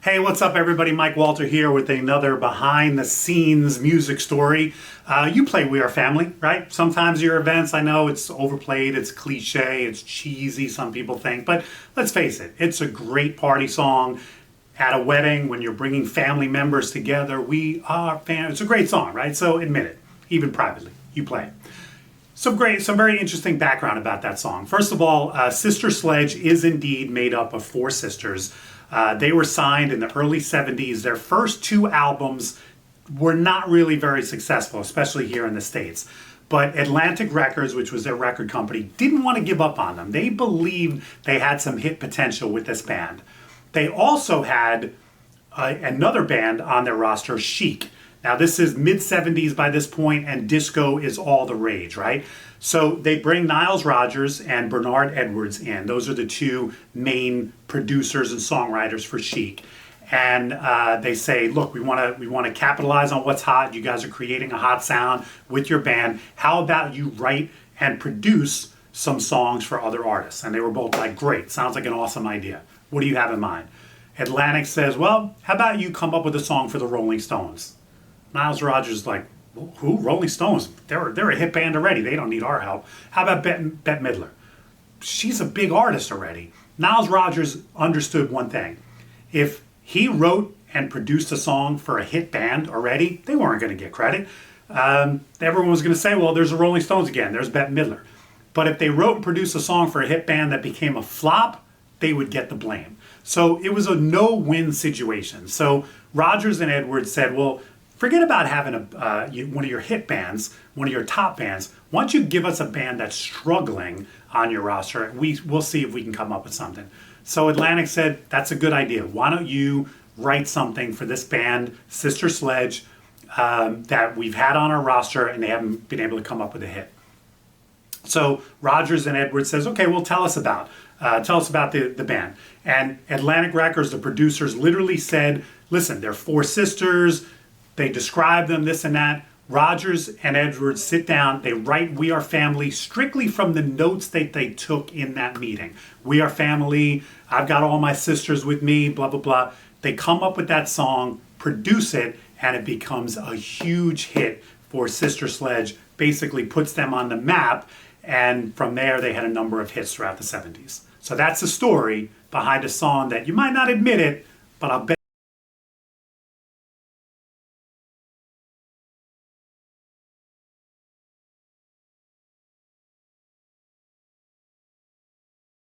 Hey, what's up everybody? Mike Walter here with another behind the scenes music story. You play We Are Family, right? Sometimes your events, I know it's overplayed, it's cliche, it's cheesy, some people think, but let's face it, it's a great party song. At a wedding, when you're bringing family members together, we are family. It's a great song, right? So admit it, even privately, you play it. Some very interesting background about that song. First of all, Sister Sledge is indeed made up of four sisters. They were signed in the early 70s. Their first two albums were not really very successful, especially here in the States. But Atlantic Records, which was their record company, didn't want to give up on them. They believed they had some hit potential with this band. They also had another band on their roster, Chic. Now this is mid-70s by this point, and disco is all the rage, right? So they bring Niles Rodgers and Bernard Edwards in. Those are the two main producers and songwriters for Chic. And they say, look, we want to capitalize on what's hot. You guys are creating a hot sound with your band. How about you write and produce some songs for other artists? And they were both like, great, sounds like an awesome idea. What do you have in mind? Atlantic says, well, how about you come up with a song for the Rolling Stones? Niles Rodgers is like, who? Rolling Stones? They're a hit band already. They don't need our help. How about Bette Midler? She's a big artist already. Niles Rodgers understood one thing. If he wrote and produced a song for a hit band already, they weren't going to get credit. Everyone was going to say, well, there's the Rolling Stones again. There's Bette Midler. But if they wrote and produced a song for a hit band that became a flop, they would get the blame. So it was a no-win situation. So Rodgers and Edwards said, well, forget about having one of your hit bands, one of your top bands. Why don't you give us a band that's struggling on your roster? We'll see if we can come up with something. So Atlantic said, that's a good idea. Why don't you write something for this band, Sister Sledge, that we've had on our roster and they haven't been able to come up with a hit. So Rodgers and Edwards says, okay, well, tell us about the band. And Atlantic Records, the producers, literally said, listen, they're four sisters. They describe them, this and that. Rodgers and Edwards sit down. They write We Are Family strictly from the notes that they took in that meeting. We are family. I've got all my sisters with me, blah, blah, blah. They come up with that song, produce it, and it becomes a huge hit for Sister Sledge. Basically puts them on the map. And from there, they had a number of hits throughout the 70s. So that's the story behind a song that you might not admit it, but I'll bet